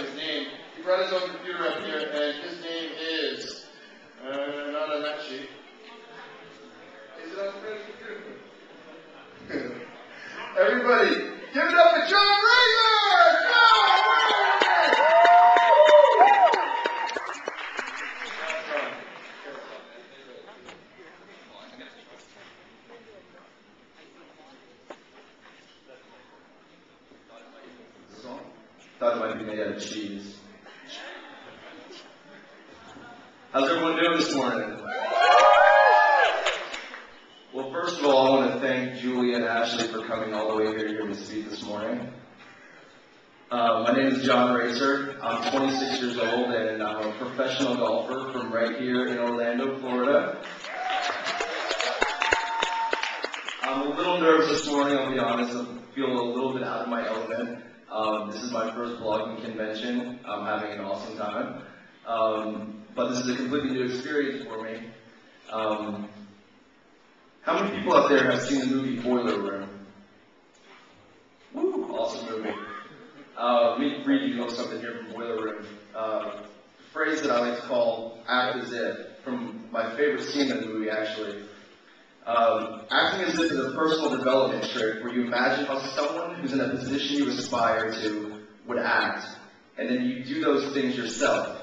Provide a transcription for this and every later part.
his name. He brought his own computer up here, and his name is, not on that sheet. Is it on Fred's computer? Everybody, give it up for John Raser! Thought it might be made out of cheese. How's everyone doing this morning? Well, first of all, I want to thank Julie and Ashley for coming all the way here to hear me speak this morning. My name is John Raser. I'm 26 years old, and I'm a professional golfer from right here in Orlando, Florida. I'm a little nervous this morning, I'll be honest. I feel a little bit out of my element. This is my first blogging convention. I'm having an awesome time. But this is a completely new experience for me. How many people out there have seen the movie Boiler Room? Woo, awesome movie. Let me read you a little something here from Boiler Room. A phrase that I like to call act as if, from my favorite scene in the movie actually. Acting as if is a personal development trick where you imagine how someone who's in a position you aspire to would act, and then you do those things yourself.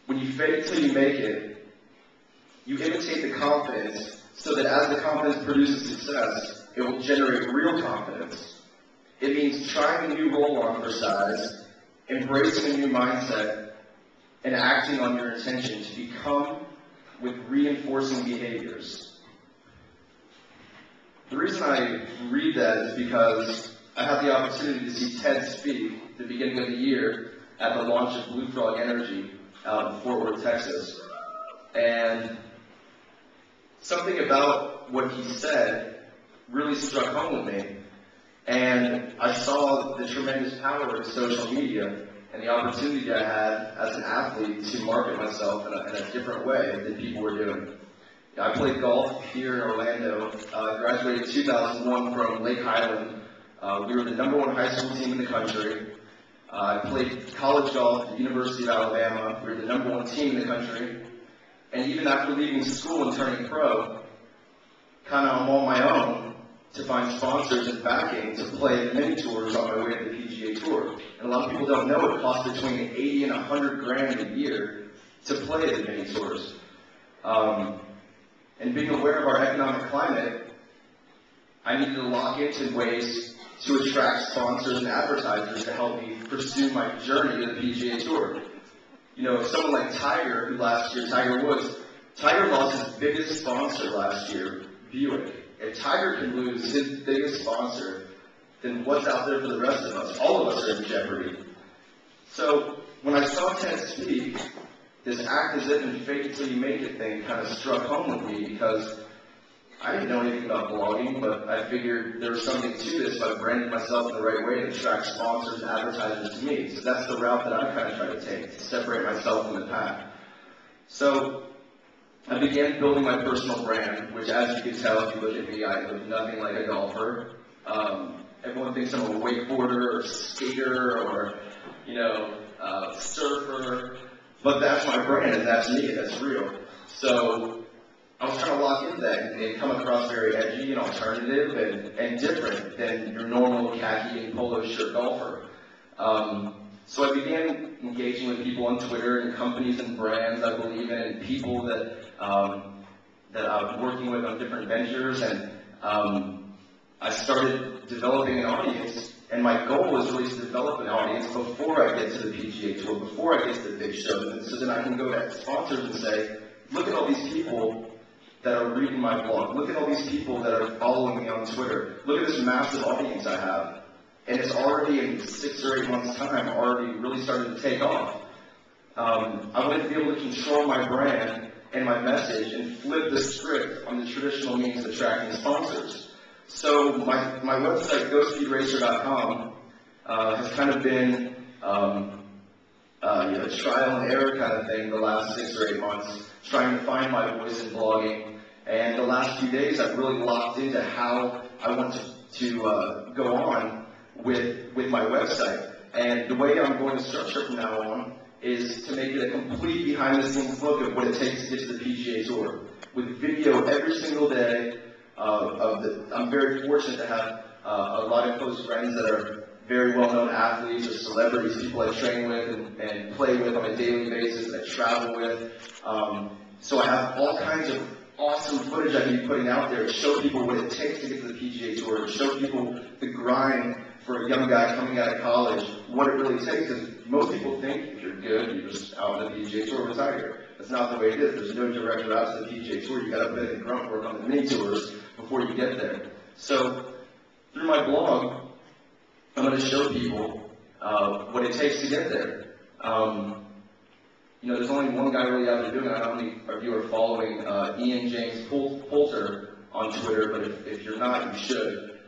When you fake it till you make it, you imitate the confidence so that as the confidence produces success, it will generate real confidence. It means trying a new role on for size, embracing a new mindset, and acting on your intention to become with reinforcing behaviors. The reason I read that is because I had the opportunity to see Ted speak at the beginning of the year at the launch of Blue Frog Energy out in Fort Worth, Texas. And something about what he said really struck home with me. And I saw the tremendous power of social media and the opportunity I had as an athlete to market myself in a different way than people were doing. I played golf here in Orlando. Graduated in 2001 from Lake Highland. We were the #1 high school team in the country. I played college golf at the University of Alabama. We were the #1 team in the country. And even after leaving school and turning pro, kind of on my own, to find sponsors and backing to play the mini tours on my way to the PGA Tour. And a lot of people don't know it costs between 80 and 100 grand a year to play the mini tours. And being aware of our economic climate, I needed to lock into ways to attract sponsors and advertisers to help me pursue my journey to the PGA Tour. You know, someone like Tiger, who last year, Tiger Woods, Tiger lost his biggest sponsor last year, Buick. If Tiger can lose his biggest sponsor, then what's out there for the rest of us? All of us are in jeopardy. So when I saw Ted speak, this act as if and fake it till you make it thing kind of struck home with me because I didn't know anything about blogging, but I figured there was something to this by branding myself in the right way to attract sponsors and advertisers to me. So that's the route that I kind of try to take, to separate myself from the pack. So I began building my personal brand, which as you can tell if you look at me, I look nothing like a golfer. Everyone thinks I'm a wakeboarder or skater or, surfer, but that's my brand and that's me and that's real. So I was trying to lock into that and come across very edgy and alternative and different than your normal khaki and polo shirt golfer. So I began engaging with people on Twitter and companies and brands I believe in and people that I'm working with on different ventures, and I started developing an audience, and my goal was really to develop an audience before I get to the PGA Tour, before I get to the big shows, and so then I can go to sponsors and say, look at all these people that are reading my blog, look at all these people that are following me on Twitter, look at this massive audience I have. And it's already in 6 or 8 months' time already really started to take off. I wanted to be able to control my brand and my message and flip the script on the traditional means of attracting sponsors. So my website, ghostspeedracer.com, has kind of been a trial and error kind of thing the last 6 or 8 months, trying to find my voice in blogging. And the last few days I've really locked into how I want to go on with my website. And the way I'm going to structure it from now on is to make it a complete behind-the-scenes look of what it takes to get to the PGA Tour. With video every single day. I'm very fortunate to have a lot of close friends that are very well-known athletes or celebrities, people I train with and play with on a daily basis, that I travel with. So I have all kinds of awesome footage I can be putting out there to show people what it takes to get to the PGA Tour, to show people the grind for a young guy coming out of college, what it really takes. Because most people think if you're good, you're just out on the PGA Tour retire. That's not the way it is. There's no direct route to the PGA Tour. You got to put in grunt work on the mini tours before you get there. So through my blog, I'm going to show people what it takes to get there. There's only one guy really out there doing it. I don't know how many of you are following Ian James Poulter on Twitter, but if you're not, you should.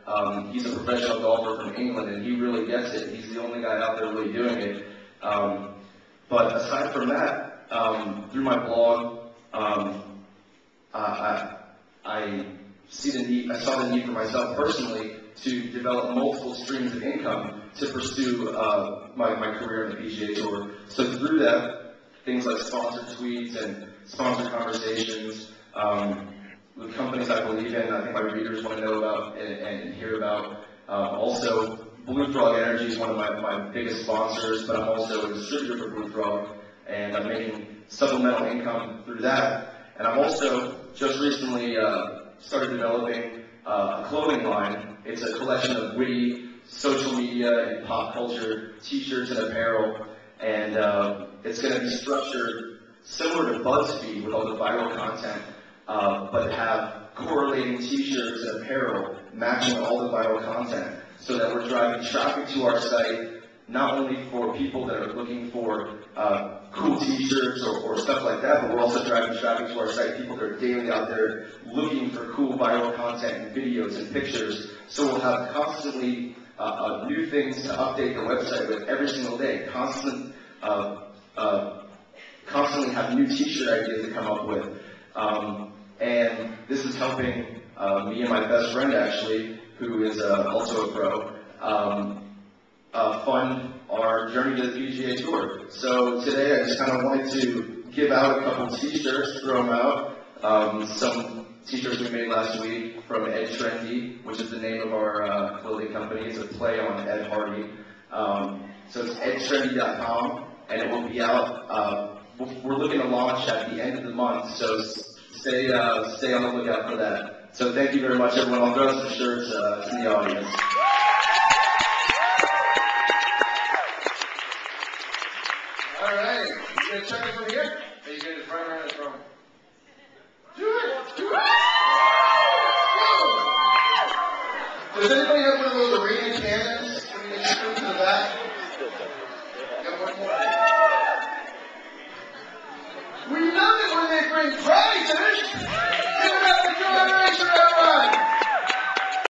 He's a professional golfer from England, and he really gets it. He's the only guy out there really doing it. But aside from that, through my blog, I saw the need for myself personally to develop multiple streams of income to pursue my career in the PGA Tour. So through that, things like sponsored tweets and sponsored conversations with companies I believe in, I think my readers want to know about and hear about. Also, Blue Frog Energy is one of my biggest sponsors, but I'm also a distributor for Blue Frog, and I'm making supplemental income through that. And I've also just recently started developing a clothing line. It's a collection of witty social media and pop culture t-shirts and apparel, and it's going to be structured similar to BuzzFeed with all the viral content, but have correlating t-shirts and apparel matching all the viral content, so that we're driving traffic to our site, not only for people that are looking for cool t-shirts or stuff like that, but we're also driving traffic to our site, people that are daily out there looking for cool viral content and videos and pictures. So we'll have constantly new things to update the website with every single day, constantly have new t-shirt ideas to come up with. And this is helping me and my best friend, actually, who is also a pro, fund our journey to the PGA Tour. So today I just kind of wanted to give out a couple t-shirts, throw them out. Some t-shirts we made last week from Ed Trendy, which is the name of our clothing company. It's a play on Ed Hardy. So it's edtrendy.com, and it will be out. We're looking to launch at the end of the month, so stay on the lookout for that. So thank you very much, everyone. I'll throw some shirts to the audience. All right, you gonna check it from here? Or you gonna run around the throne? Do it! Do it! Does anybody have one of those arena cannons? When you shoot to the back? Got one more. We love it when they bring prizes!